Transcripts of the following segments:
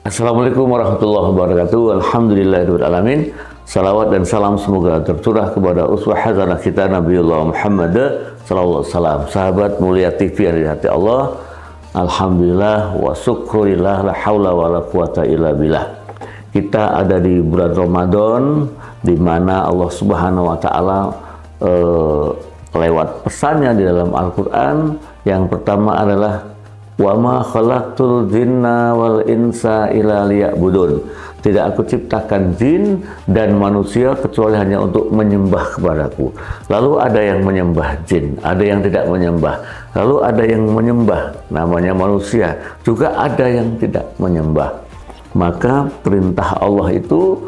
Assalamualaikum warahmatullahi wabarakatuh. Alhamdulillahirrahmanirrahim. Salawat dan salam semoga tercurah kepada uswah hasanah kita Nabiullah Muhammad sallallahu alaihi wasallam. Sahabat mulia TV yang dirahmati Allah. Alhamdulillah wa syukurillah la haula wa la quwata illa billah. Kita ada di bulan Ramadan di mana Allah Subhanahu wa taala lewat pesannya di dalam Al-Qur'an yang pertama adalah wa ma khalaqtul jinna wal insa illa liya'budun. Tidak aku ciptakan jin dan manusia kecuali hanya untuk menyembah kepadaku. Lalu ada yang menyembah jin, ada yang tidak menyembah. Lalu ada yang menyembah namanya manusia, juga ada yang tidak menyembah. Maka perintah Allah itu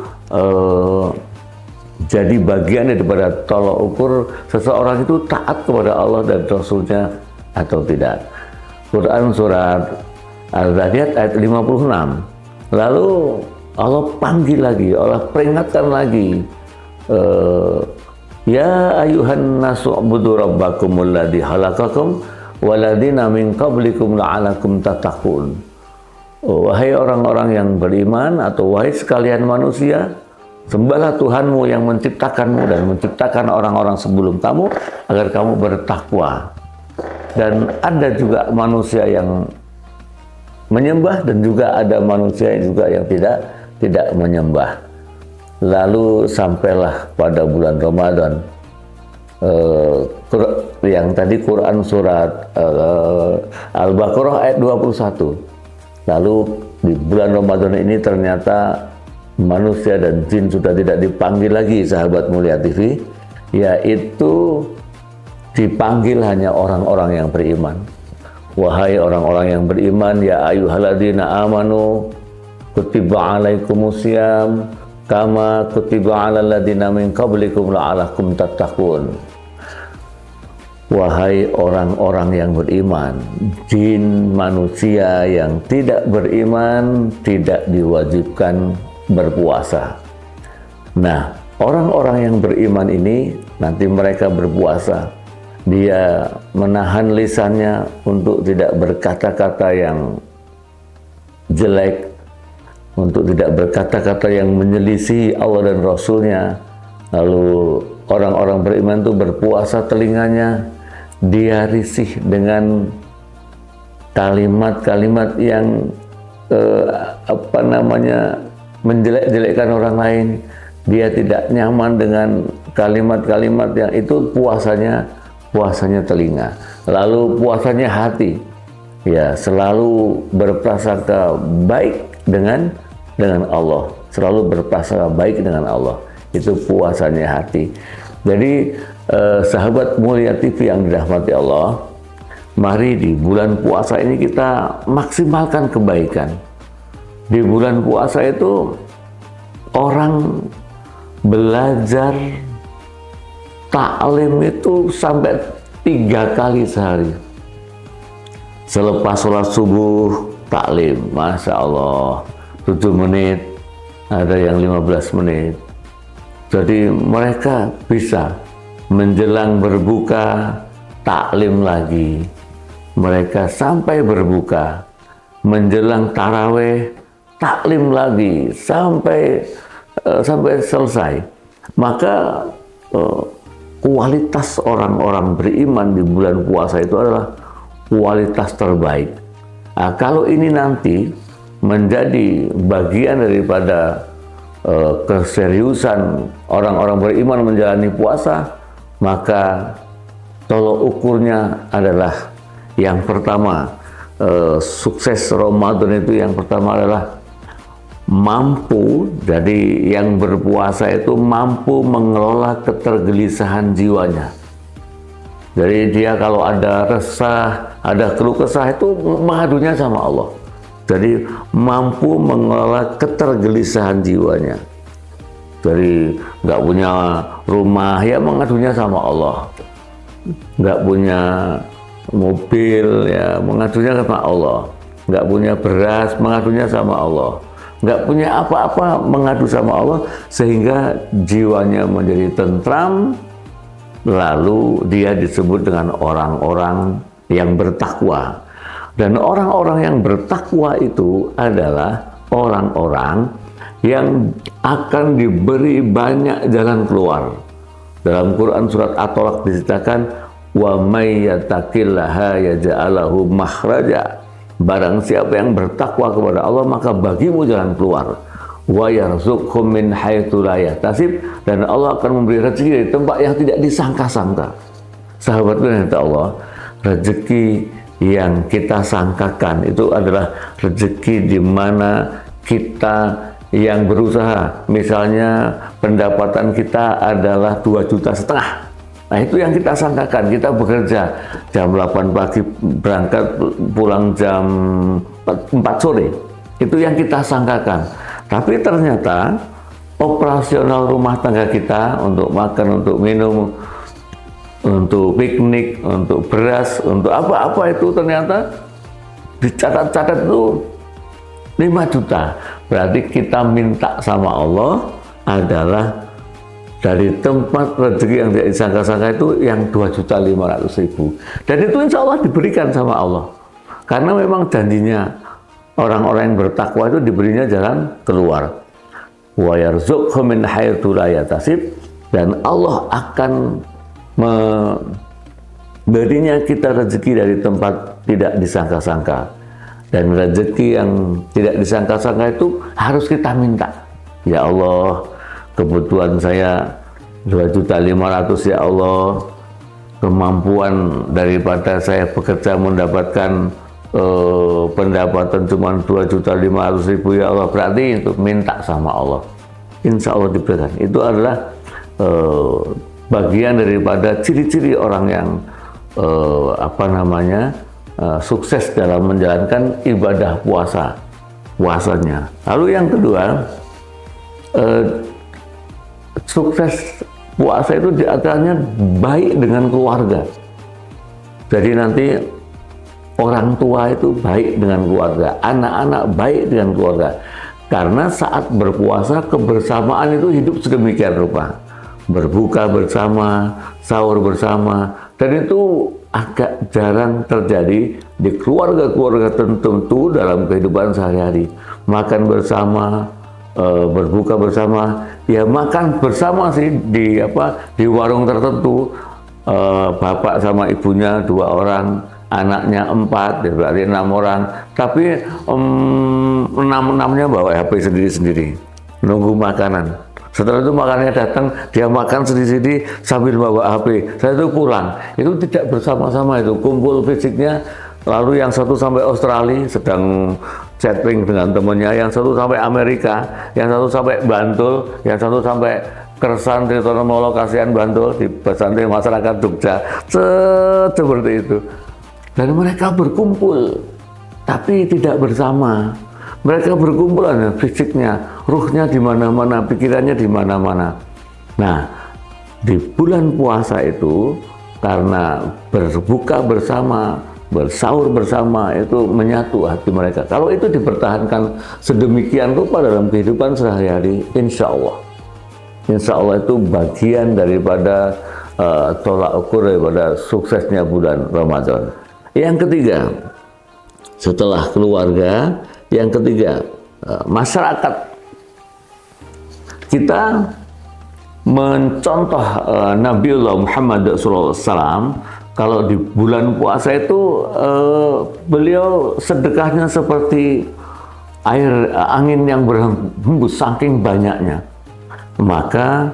jadi bagian daripada tolak ukur seseorang itu taat kepada Allah dan Rasulnya atau tidak. Quran surat Al-Zariyat ayat 56. Lalu Allah panggil lagi, Allah peringatkan lagi. Ya ayuhan nasu ubudu rabbakumul ladzi khalaqakum waladina min qablikum la'alakum tattaqun. Wahai orang-orang yang beriman atau wahai sekalian manusia, sembahlah Tuhanmu yang menciptakanmu dan menciptakan orang-orang sebelum kamu agar kamu bertakwa. Dan ada juga manusia yang menyembah dan juga ada manusia juga yang tidak menyembah. Lalu sampailah pada bulan Ramadan yang tadi Quran surat Al-Baqarah ayat 21. Lalu di bulan Ramadan ini ternyata manusia dan jin sudah tidak dipanggil lagi, sahabat mulia TV, yaitu dipanggil hanya orang-orang yang beriman. Wahai orang-orang yang beriman, ya ayyuhalladzina amanu kutiba alaikumusiyam kama kutiba alal ladzina min qablikum la'alakum tattaqun. Wahai orang-orang yang beriman, jin manusia yang tidak beriman tidak diwajibkan berpuasa. Nah, orang-orang yang beriman ini nanti mereka berpuasa. Dia menahan lisannya untuk tidak berkata-kata yang jelek, untuk tidak berkata-kata yang menyelisih Allah dan Rasulnya. Lalu orang-orang beriman itu berpuasa telinganya, dia risih dengan kalimat-kalimat yang menjelek-jelekkan orang lain. Dia tidak nyaman dengan kalimat-kalimat yang itu puasanya telinga. Lalu puasanya hati, ya selalu berprasangka baik dengan Allah, selalu berprasangka baik dengan Allah. Itu puasanya hati. Jadi sahabat mulia TV yang dirahmati Allah, mari di bulan puasa ini kita maksimalkan kebaikan. Di bulan puasa itu orang belajar taklim itu sampai 3 kali sehari. Selepas sholat subuh taklim, Masya Allah, 7 menit, ada yang 15 menit. Jadi mereka bisa menjelang berbuka taklim lagi. Mereka sampai berbuka, menjelang taraweh taklim lagi sampai selesai. Maka kualitas orang-orang beriman di bulan puasa itu adalah kualitas terbaik. Nah, kalau ini nanti menjadi bagian daripada keseriusan orang-orang beriman menjalani puasa, maka tolok ukurnya adalah yang pertama, sukses Ramadan itu yang pertama adalah mampu. Jadi yang berpuasa itu mampu mengelola ketergelisahan jiwanya. Jadi dia kalau ada resah, ada keluh kesah itu mengadunya sama Allah. Jadi mampu mengelola ketergelisahan jiwanya. Jadi nggak punya rumah ya mengadunya sama Allah. Nggak punya mobil ya mengadunya sama Allah. Nggak punya beras mengadunya sama Allah. Nggak punya apa-apa mengadu sama Allah, sehingga jiwanya menjadi tentram. Lalu dia disebut dengan orang-orang yang bertakwa. Dan orang-orang yang bertakwa itu adalah orang-orang yang akan diberi banyak jalan keluar. Dalam Quran surat At-Tolak diceritakan, wa may yattaqillaha yaj'alahu makhraja. Barang siapa yang bertakwa kepada Allah, maka bagimu jalan keluar. Wa yarzuqhu min haitsu la yahtasib, dan Allah akan memberi rezeki dari tempat yang tidak disangka-sangka. Sahabatku yang kata Allah, rezeki yang kita sangkakan itu adalah rezeki di mana kita yang berusaha. Misalnya pendapatan kita adalah 2,5 juta. Nah, itu yang kita sangkakan. Kita bekerja jam 8 pagi, berangkat pulang jam 4 sore. Itu yang kita sangkakan. Tapi ternyata operasional rumah tangga kita untuk makan, untuk minum, untuk piknik, untuk beras, untuk apa-apa itu ternyata dicatat-catat itu 5 juta. Berarti kita minta sama Allah adalah dari tempat rezeki yang tidak disangka-sangka itu yang 2.500.000. Dan itu insya Allah diberikan sama Allah. Karena memang janjinya orang-orang yang bertakwa itu diberinya jalan keluar. Wa yarzuqhu min haitsu la yahtasib, dan Allah akan memberinya kita rezeki dari tempat tidak disangka-sangka. Dan rezeki yang tidak disangka-sangka itu harus kita minta. Ya Allah, kebutuhan saya 2.500.000 ya Allah. Kemampuan daripada saya bekerja mendapatkan pendapatan cuma 2.500.000 ya Allah. Berarti itu minta sama Allah. Insya Allah diberikan. Itu adalah bagian daripada ciri-ciri orang yang sukses dalam menjalankan ibadah puasanya. Lalu yang kedua, sukses puasa itu diantaranya baik dengan keluarga. Jadi nanti orang tua itu baik dengan keluarga, anak-anak baik dengan keluarga. Karena saat berpuasa kebersamaan itu hidup sedemikian rupa. Berbuka bersama, sahur bersama, dan itu agak jarang terjadi di keluarga-keluarga tertentu dalam kehidupan sehari-hari. Makan bersama, berbuka bersama, ya makan bersama sih di warung tertentu, bapak sama ibunya 2 orang, anaknya 4, berarti 6 orang. Tapi 6-6-nya bawa HP sendiri-sendiri, nunggu makanan. Setelah itu makanannya datang, dia makan sendiri-sendiri sambil bawa HP. Saya itu pulang, itu tidak bersama-sama, itu kumpul fisiknya. Lalu yang satu sampai Australia sedang chatting dengan temannya, yang satu sampai Amerika, yang satu sampai Bantul, yang satu sampai Kersan, Tritonomolo, Kasihan, Bantul, di pesantren masyarakat Jogja. Seperti itu. Dan mereka berkumpul, tapi tidak bersama. Mereka berkumpul hanya fisiknya, ruhnya di mana-mana, pikirannya di mana-mana. Nah, di bulan puasa itu karena berbuka bersama, bersahur bersama, itu menyatu hati mereka. Kalau itu dipertahankan sedemikian rupa dalam kehidupan sehari-hari, insya Allah itu bagian daripada tolak ukur daripada suksesnya bulan Ramadan. Yang ketiga, setelah keluarga, yang ketiga, masyarakat. Kita mencontoh Nabiullah Muhammad SAW. Kalau di bulan puasa itu beliau sedekahnya seperti angin yang berhembus, saking banyaknya. Maka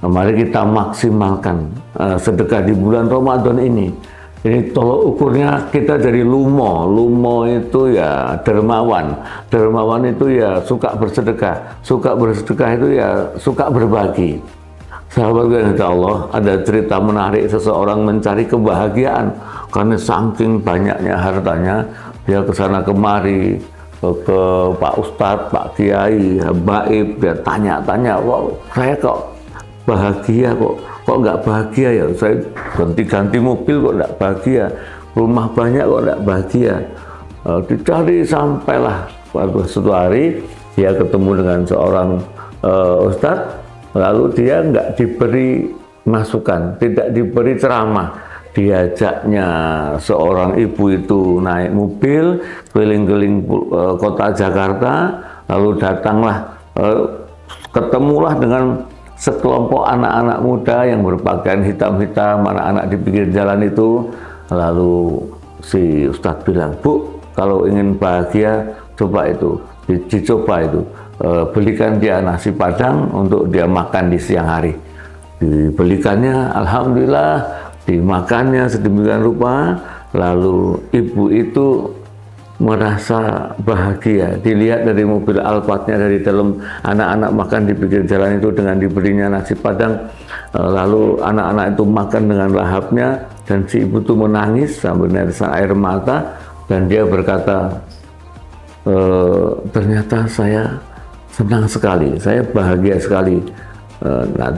mari kita maksimalkan sedekah di bulan Ramadan ini. Ini tolok ukurnya kita jadi lumo. Lumo itu ya dermawan. Dermawan itu ya suka bersedekah. Suka bersedekah itu ya suka berbagi. Sahabat yang kata Allah, ada cerita menarik seseorang mencari kebahagiaan karena saking banyaknya hartanya, dia kesana kemari ke Pak Ustadz, Pak Kiai, Baib, dia tanya-tanya, wow, saya kok bahagia kok nggak bahagia ya, saya ganti-ganti mobil kok nggak bahagia, rumah banyak kok nggak bahagia. Dicari sampailah pada suatu hari dia ketemu dengan seorang ustadz, lalu dia nggak diberi masukan, tidak diberi ceramah. Diajaknya seorang ibu itu naik mobil keliling-keliling kota Jakarta, lalu datanglah, ketemulah dengan sekelompok anak-anak muda yang berpakaian hitam-hitam, anak-anak di pinggir jalan itu. Lalu si Ustadz bilang, "Bu, kalau ingin bahagia, coba itu, dicoba itu, belikan dia nasi padang untuk dia makan di siang hari." Dibelikannya, alhamdulillah, dimakannya sedemikian rupa. Lalu ibu itu merasa bahagia, dilihat dari mobil Alphardnya, dari dalam anak-anak makan di pinggir jalan itu dengan diberinya nasi padang. Lalu anak-anak itu makan dengan lahapnya, dan si ibu itu menangis sambil menetes air mata, dan dia berkata, ternyata saya senang sekali, saya bahagia sekali. Nah,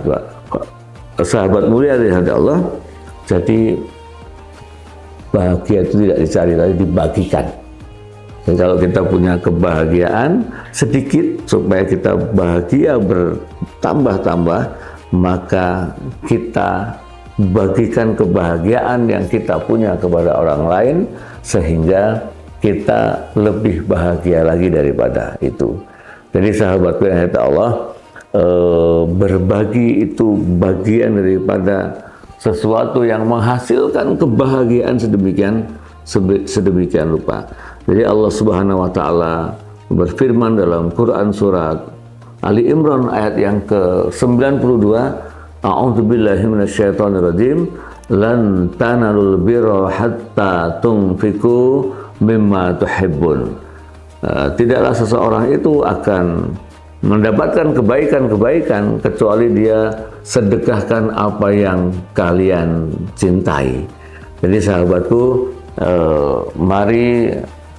sahabat mulia dari hati Allah, jadi bahagia itu tidak dicari, tapi dibagikan. Dan kalau kita punya kebahagiaan sedikit, supaya kita bahagia bertambah-tambah, maka kita bagikan kebahagiaan yang kita punya kepada orang lain, sehingga kita lebih bahagia lagi daripada itu. Jadi sahabatku yang kata Allah, berbagi itu bagian daripada sesuatu yang menghasilkan kebahagiaan sedemikian rupa. Jadi Allah Subhanahu wa taala berfirman dalam Quran surat Ali Imran ayat yang ke-92, A'udzubillahi minasyaitonirrajim, lan tanalul birra hatta tunfiqu mimma tuhibbun. Tidaklah seseorang itu akan mendapatkan kebaikan-kebaikan kecuali dia sedekahkan apa yang kalian cintai. Jadi sahabatku, mari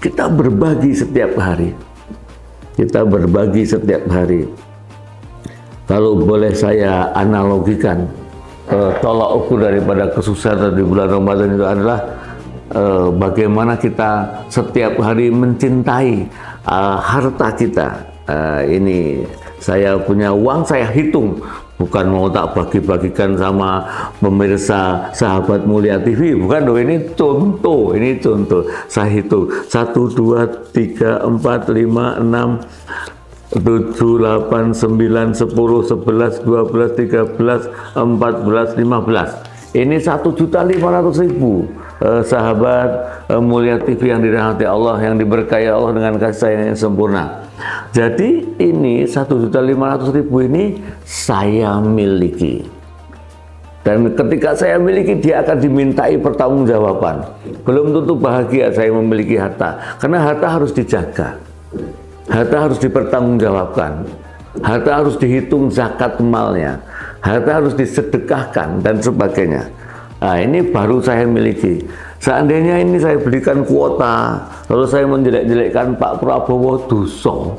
kita berbagi setiap hari. Kita berbagi setiap hari. Kalau boleh saya analogikan, tolak ukur daripada kesuksesan di bulan Ramadan itu adalah bagaimana kita setiap hari mencintai harta kita. Ini saya punya uang, saya hitung, bukan mau tak bagi-bagikan sama pemirsa sahabat mulia TV, bukan dong, ini contoh, saya hitung 1, 2, 3, 4, 5, 6, 7, 8, 9, 10, 11, 12, 13, 14, 15. Ini 1.500.000 sahabat mulia TV yang dirahmati Allah, yang diberkahi Allah dengan kasih sayang yang sempurna. Jadi ini 1.500.000 ini saya miliki. Dan ketika saya miliki, dia akan dimintai pertanggungjawaban. Belum tentu bahagia saya memiliki harta, karena harta harus dijaga. Harta harus dipertanggungjawabkan. Harta harus dihitung zakat malnya. Harta harus disedekahkan dan sebagainya. Nah, ini baru saya miliki. Seandainya ini saya berikan kuota, lalu saya menjelek-jelekkan Pak Prabowo, dosa.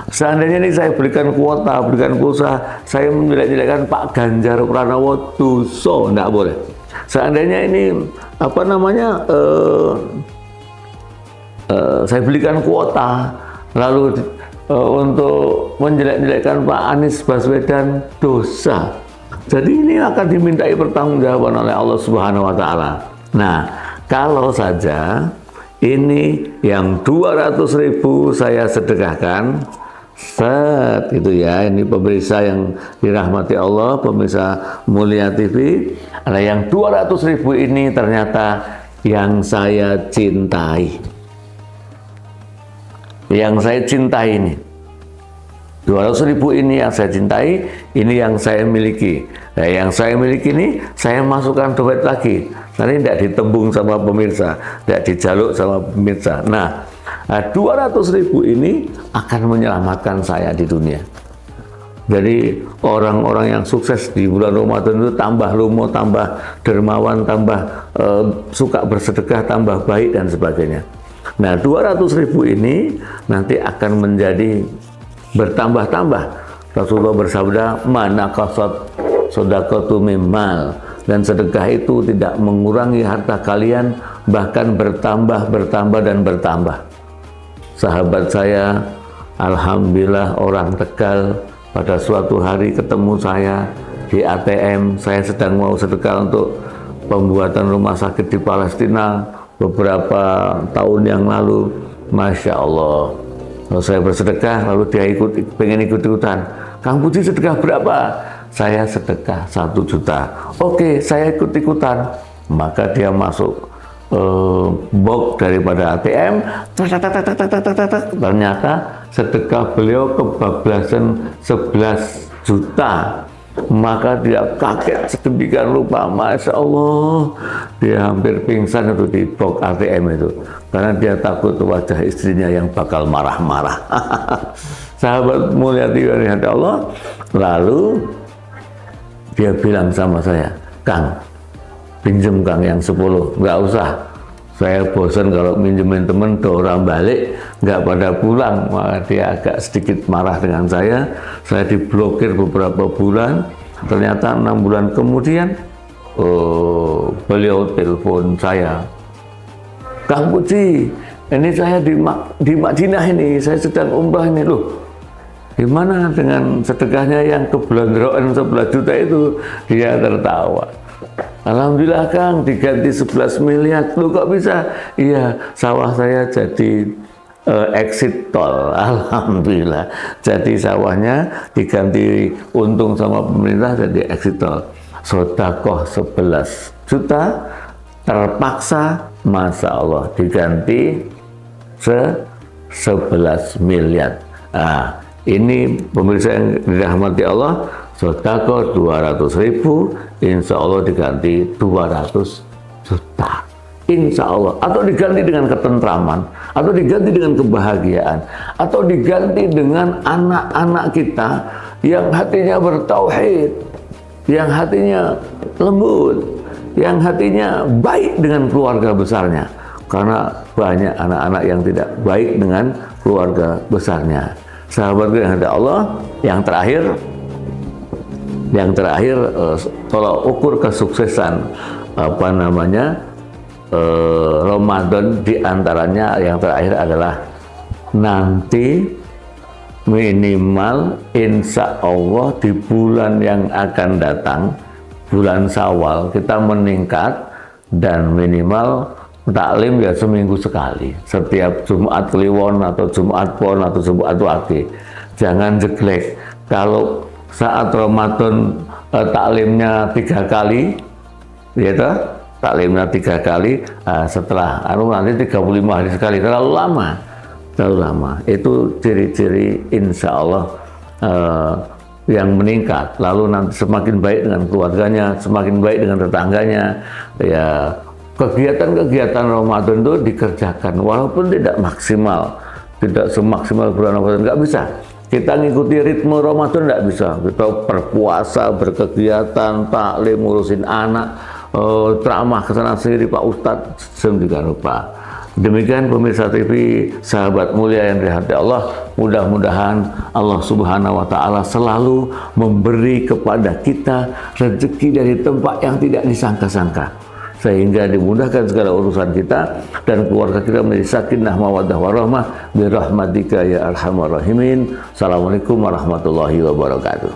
Seandainya ini saya berikan kuota, berikan pulsa, saya menjelek-jelekkan Pak Ganjar Pranowo, dosa, tidak boleh. Seandainya ini apa namanya, saya berikan kuota, lalu untuk menjelek-jelekkan Pak Anies Baswedan, dosa. Jadi ini akan dimintai pertanggungjawaban oleh Allah Subhanahu wa taala. Nah, kalau saja ini yang 200.000 saya sedekahkan, set itu ya, ini pemirsa yang dirahmati Allah, pemirsa mulia TV, ada yang 200.000 ini ternyata yang saya cintai. Yang saya cintai ini 200.000 ini yang saya cintai, ini yang saya miliki. Nah, yang saya miliki ini saya masukkan dompet lagi. Nanti tidak ditembung sama pemirsa, tidak dijaluk sama pemirsa. Nah, 200.000 ini akan menyelamatkan saya di dunia. Jadi orang-orang yang sukses di bulan Ramadan itu tambah lomo, tambah dermawan, tambah suka bersedekah, tambah baik dan sebagainya. Nah, 200.000 ini nanti akan menjadi bertambah-tambah. Rasulullah bersabda, "Mana kasat sedekatu mimmal." Dan sedekah itu tidak mengurangi harta kalian, bahkan bertambah, bertambah, dan bertambah. Sahabat saya, alhamdulillah orang Tegal, pada suatu hari ketemu saya di ATM. Saya sedang mau sedekah untuk pembuatan rumah sakit di Palestina beberapa tahun yang lalu. Masya Allah, Lalu saya bersedekah, lalu dia pengen ikut-ikutan. Kang Puji sedekah berapa? Saya sedekah 1 juta. Oke, saya ikut-ikutan. Maka dia masuk box daripada ATM, ternyata sedekah beliau kebablasan 11 juta. Maka dia kaget sedemikian rupa, Masya Allah, dia hampir pingsan itu di box ATM itu, karena dia takut wajah istrinya yang bakal marah-marah. Sahabat mulia dari Allah, lalu dia bilang sama saya, Kang, pinjem Kang yang 10, nggak usah. Saya bosan kalau minjemin temen orang balik, nggak pada pulang. Maka dia agak sedikit marah dengan saya diblokir beberapa bulan. Ternyata 6 bulan kemudian, beliau telepon saya, Kang Puji, ini saya di Madinah ini, saya sedang umrah ini loh. Gimana dengan sedekahnya yang kebelondroan 11 juta itu? Dia tertawa. Alhamdulillah Kang, diganti 11 miliar. Loh kok bisa? Iya, sawah saya jadi exit tol. Alhamdulillah. Jadi sawahnya diganti untung sama pemerintah jadi exit tol. Sodakoh 11 juta terpaksa, Masya Allah, diganti 11 miliar. Nah, ini pemirsa yang dirahmati Allah, sodakoh 200.000, insya Allah diganti 200 juta, insya Allah. Atau diganti dengan ketentraman, atau diganti dengan kebahagiaan, atau diganti dengan anak-anak kita yang hatinya bertauhid, yang hatinya lembut, yang hatinya baik dengan keluarga besarnya. Karena banyak anak-anak yang tidak baik dengan keluarga besarnya. Sahabat yang ada Allah, yang terakhir tolak ukur kesuksesan Ramadan, diantaranya yang terakhir adalah nanti minimal insya Allah di bulan yang akan datang, bulan Syawal, kita meningkat dan minimal taklim ya seminggu sekali, setiap Jumat Kliwon atau Jumat Pon atau Jumat Wage. Jangan jeglek. Kalau saat Ramadan taklimnya 3 kali, ya toh? Taklimnya 3 kali, setelah nanti 35 hari sekali, terlalu lama. Itu ciri-ciri insya Allah yang meningkat. Lalu nanti semakin baik dengan keluarganya, semakin baik dengan tetangganya, ya. Kegiatan-kegiatan Ramadan itu dikerjakan walaupun tidak maksimal, tidak semaksimal bulan Ramadan, nggak bisa. Kita ngikuti ritme Ramadan nggak bisa. Kita berpuasa, berkegiatan, taklim, ngurusin anak, ceramah kesana sendiri Pak Ustadz, sedemikian rupa. Demikian pemirsa TV, sahabat mulia yang dirahmati Allah, mudah-mudahan Allah Subhanahu wa Ta'ala selalu memberi kepada kita rezeki dari tempat yang tidak disangka-sangka, sehingga dimudahkan segala urusan kita dan keluarga kita menjadi sakinah mawaddah warahmah birahmatika ya arhamar rahimin. Assalamualaikum warahmatullahi wabarakatuh.